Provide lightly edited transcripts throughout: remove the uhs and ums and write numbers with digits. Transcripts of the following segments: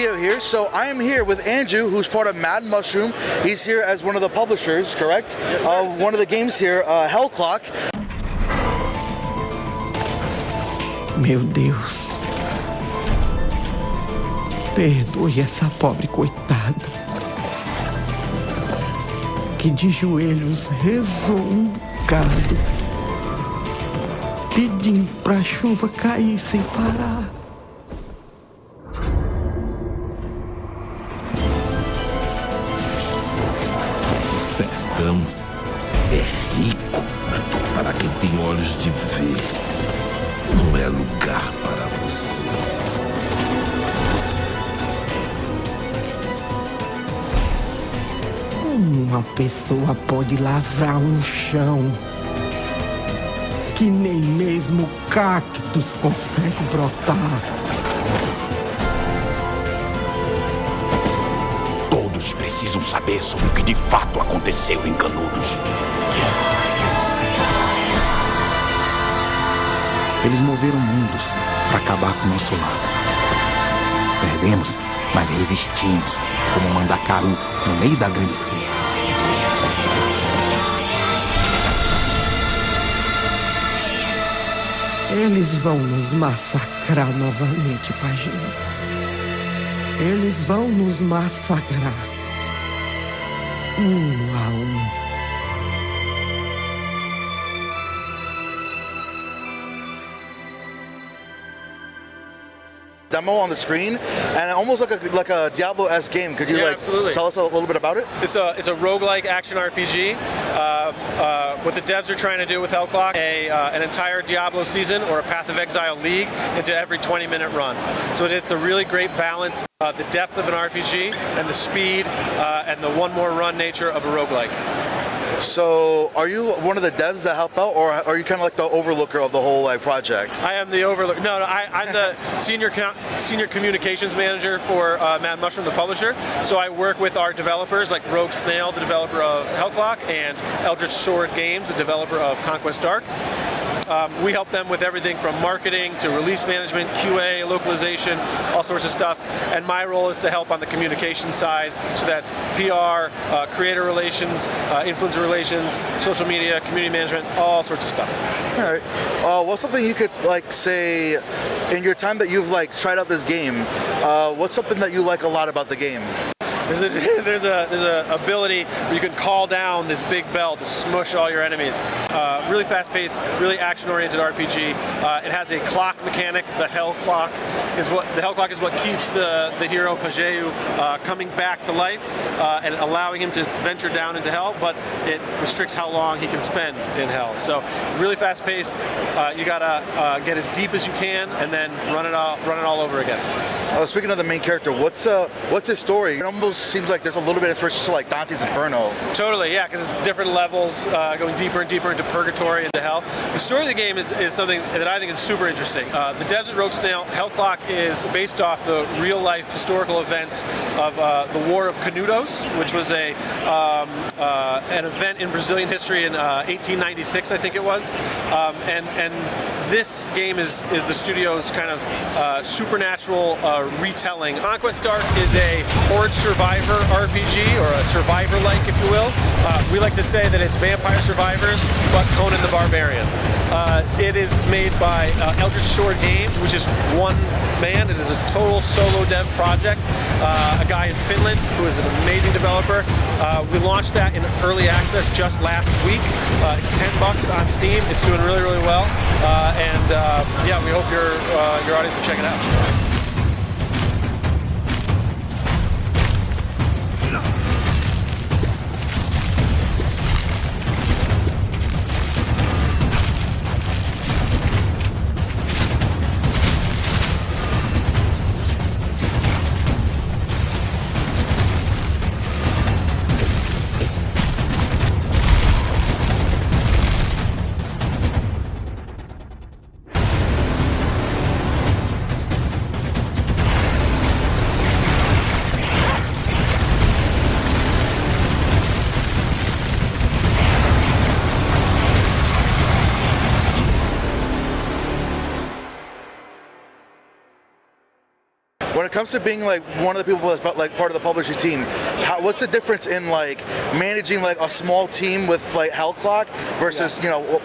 video here. So I am here with Andrew, who's part of Mad Mushroom. He's here as one of the publishers, correct? Yes, sir. One of the games here, Hell Clock. Meu Deus. Perdoe essa pobre coitada, que de joelhos rezou bocado, pedindo pra chuva cair sem parar. O sertão é rico para quem tem olhos de ver. Não é lugar para vocês. Como uma pessoa pode lavrar um chão que nem mesmo cactos consegue brotar? Todos precisam saber sobre o que de fato aconteceu em Canudos. Eles moveram mundos para acabar com o nosso lar. Perdemos, mas resistimos, como um mandacaru no meio da grande seca. Eles vão nos massacrar novamente, Paginho. Eles vão nos massacrar. Um a um. Demo on the screen, and almost like a Diablo-esque game. Could you absolutely. tell us a little bit about it? It's a roguelike action RPG. What the devs are trying to do with Hell Clock, an entire Diablo season or a Path of Exile League into every 20-minute run. So it's a really great balance, the depth of an RPG and the speed and the one more run nature of a roguelike. So, are you one of the devs that help out, or are you kind of like the overlooker of the whole project? I am the overlooker. No, I'm the senior communications manager for Mad Mushroom, the publisher. So I work with our developers, like Rogue Snail, the developer of Hell Clock, and Eldritch Sword Games, the developer of Conquest Dark. We help them with everything from marketing to release management, QA, localization, all sorts of stuff. And my role is to help on the communication side. So that's PR, creator relations, influencer relations, social media, community management, all sorts of stuff. All right. What's something you could say in your time that you've tried out this game? What's something that you like a lot about the game? There's a ability where you can call down this big bell to smush all your enemies. Really fast-paced, really action-oriented RPG. It has a clock mechanic. The Hell Clock is what keeps the hero Pageau coming back to life and allowing him to venture down into hell, but it restricts how long he can spend in hell. So really fast-paced. You gotta get as deep as you can and then run it all over again. Speaking of the main character, what's his story? It almost seems like there's a little bit of inspiration to Dante's Inferno. Totally, yeah, because it's different levels, going deeper and deeper into purgatory, into hell. The story of the game is something that I think is super interesting. The devs at Rogue Snail, Hell Clock is based off the real-life historical events of the War of Canudos, which was an event in Brazilian history in 1896, I think it was. And this game is the studio's kind of supernatural retelling. Conquest Dark is a horde survivor RPG, or a survivor-like, if you will. We like to say that it's Vampire Survivors, but Conan the Barbarian. It is made by Eldritch Sword Games, which is one man. It is a total solo dev project. A guy in Finland who is an amazing developer. We launched that in early access just last week. It's $10 on Steam. It's doing really, really well. Yeah, we hope your audience will check it out. comes to being like one of the people that's like part of the publishing team, what's the difference in like managing like a small team with like Hellclock versus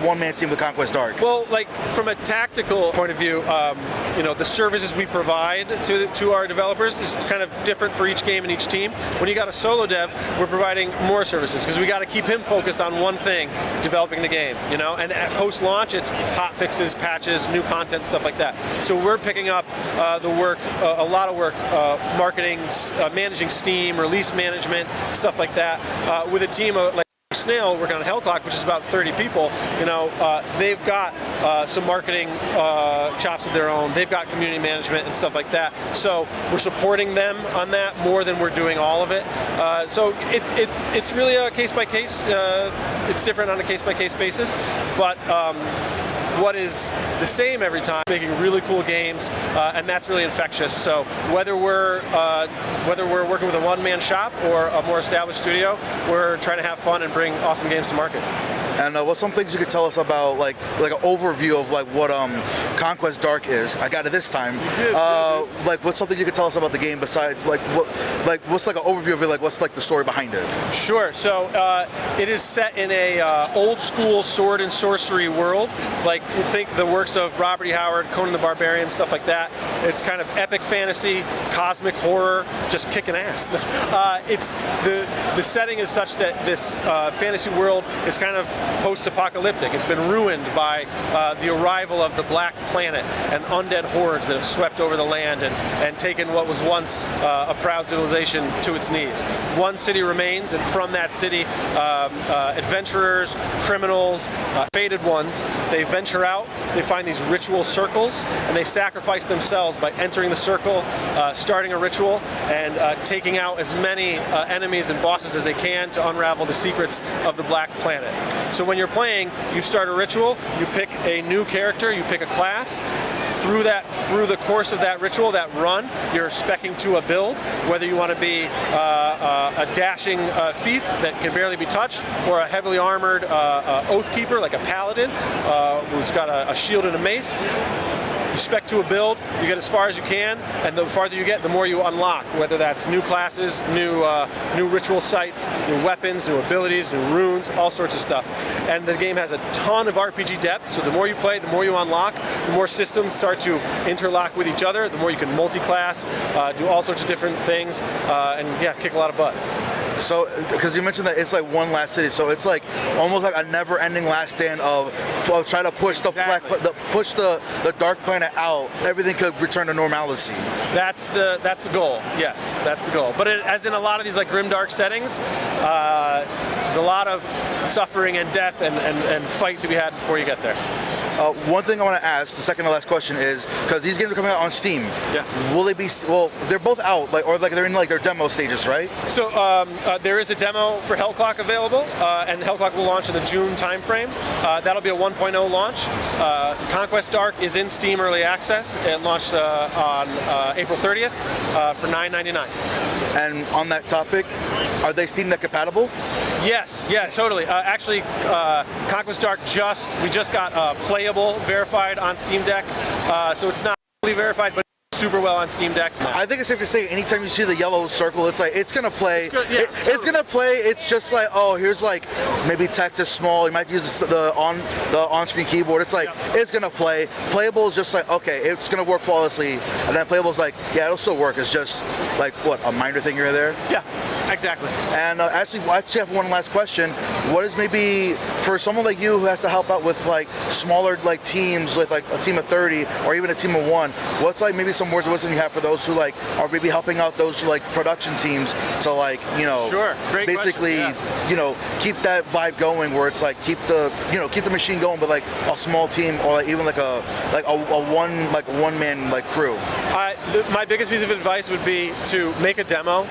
one-man team with Conquest Dark? Well, like from a tactical point of view, the services we provide to our developers is kind of different for each game and each team. When you got a solo dev, we're providing more services because we got to keep him focused on one thing, developing the game. And at post-launch, it's hot fixes, patches, new content, stuff like that. So we're picking up the work, a lot of work, marketing, managing Steam, release management, stuff like that. With a team of like Snail working on Hellclock, which is about 30 people, they've got some marketing chops of their own. They've got community management and stuff like that. So we're supporting them on that more than we're doing all of it. So it's really a case by case. It's different on a case by case basis, but what is the same every time, making really cool games, and that's really infectious. So whether we're working with a one-man shop or a more established studio, we're trying to have fun and bring awesome games to market. And what's some things you could tell us about, like an overview of like what Conquest Dark is? I got it this time. You did. Like, what's something you could tell us about the game besides what's like an overview of it? Like, what's like the story behind it? Sure. So it is set in a old school sword and sorcery world. Like, think the works of Robert E. Howard, Conan the Barbarian, stuff like that. It's kind of epic fantasy, cosmic horror, just kicking ass. It's the setting is such that this fantasy world is kind of post-apocalyptic. It's been ruined by the arrival of the Black Planet and undead hordes that have swept over the land and taken what was once a proud civilization to its knees. One city remains, and from that city, adventurers, criminals, fated ones, they venture out, they find these ritual circles, and they sacrifice themselves by entering the circle, starting a ritual, and taking out as many enemies and bosses as they can to unravel the secrets of the Black Planet. So when you're playing, you start a ritual, you pick a new character, you pick a class. Through the course of that ritual, that run, you're speccing to a build, whether you want to be a dashing thief that can barely be touched, or a heavily armored oath keeper like a paladin who's got a shield and a mace. You spec to a build, you get as far as you can, and the farther you get, the more you unlock, whether that's new classes, new ritual sites, new weapons, new abilities, new runes, all sorts of stuff. And the game has a ton of RPG depth, so the more you play, the more you unlock, the more systems start to interlock with each other, the more you can multi-class, do all sorts of different things, and yeah, kick a lot of butt. So, because you mentioned that it's like one last city, so it's like almost like a never-ending last stand of try to push the Dark Planet out. Everything could return to normalcy. That's the goal. Yes, that's the goal. But as in a lot of these like grimdark settings, there's a lot of suffering and death and fight to be had before you get there. One thing I want to ask, the second to last question is, because these games are coming out on Steam, yeah. Will they be, well, they're both out, or they're in like their demo stages, right? So there is a demo for Hellclock available, and Hellclock will launch in the June timeframe. That'll be a 1.0 launch. Conquest Dark is in Steam Early Access. It launched on April 30th for $9.99. And on that topic, are they Steam Deck compatible? Yes, totally. Actually, Conquest Dark we just got playable verified on Steam Deck, so it's not fully verified, but super well on Steam Deck. I think it's safe to say anytime you see the yellow circle, it's like it's gonna play. It's gonna play. It's just like, oh, here's like maybe text is small. You might use the on-screen keyboard. It's like it's gonna play. Playable is just like, okay, it's gonna work flawlessly, and then playable is like, yeah, it'll still work. It's just like what, a minor thing here or there. Yeah. Exactly. And actually, I actually have one last question. What is maybe for someone like you who has to help out with like smaller like teams, with like a team of 30 or even a team of 1? What's like maybe some words of wisdom you have for those who like are maybe helping out those like production teams to like sure. Great basically question. Keep that vibe going where it's like keep the machine going, but like a small team or like even like a one man like crew. My biggest piece of advice would be to make a demo,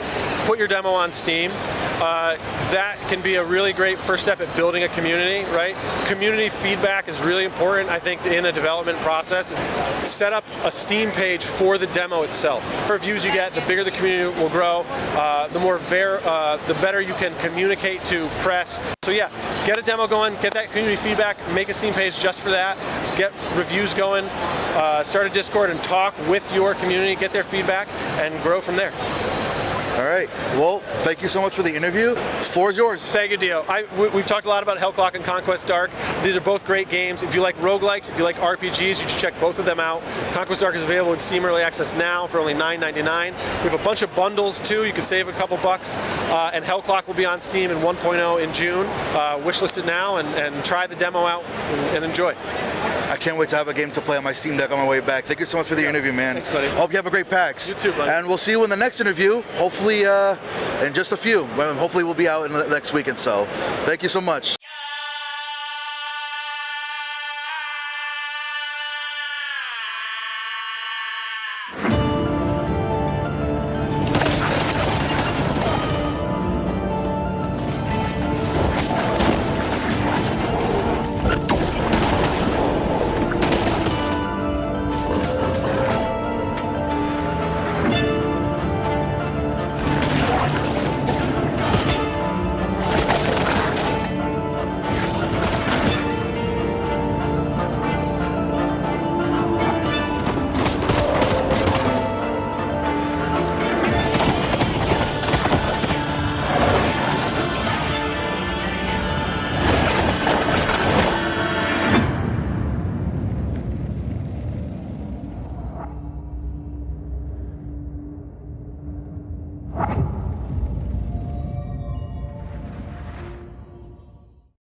put your demo on Steam, that can be a really great first step at building a community, right? Community feedback is really important, I think, in a development process. Set up a Steam page for the demo itself. The more views you get, the bigger the community will grow, the better you can communicate to press. So yeah, get a demo going, get that community feedback, make a Steam page just for that, get reviews going, start a Discord and talk with your community, get their feedback, and grow from there. All right. Well, thank you so much for the interview. The floor is yours. Thank you, Dio. We've talked a lot about Hellclock and Conquest Dark. These are both great games. If you like roguelikes, if you like RPGs, you should check both of them out. Conquest Dark is available in Steam Early Access now for only $9.99. We have a bunch of bundles, too. You can save a couple bucks. And Hellclock will be on Steam in 1.0 in June. Wishlist it now and try the demo out and enjoy. I can't wait to have a game to play on my Steam Deck on my way back. Thank you so much for the interview, man. Thanks, buddy. Hope you have a great PAX. You too, buddy. And we'll see you in the next interview, hopefully in just a few. Hopefully we'll be out in the next weekend, so thank you so much.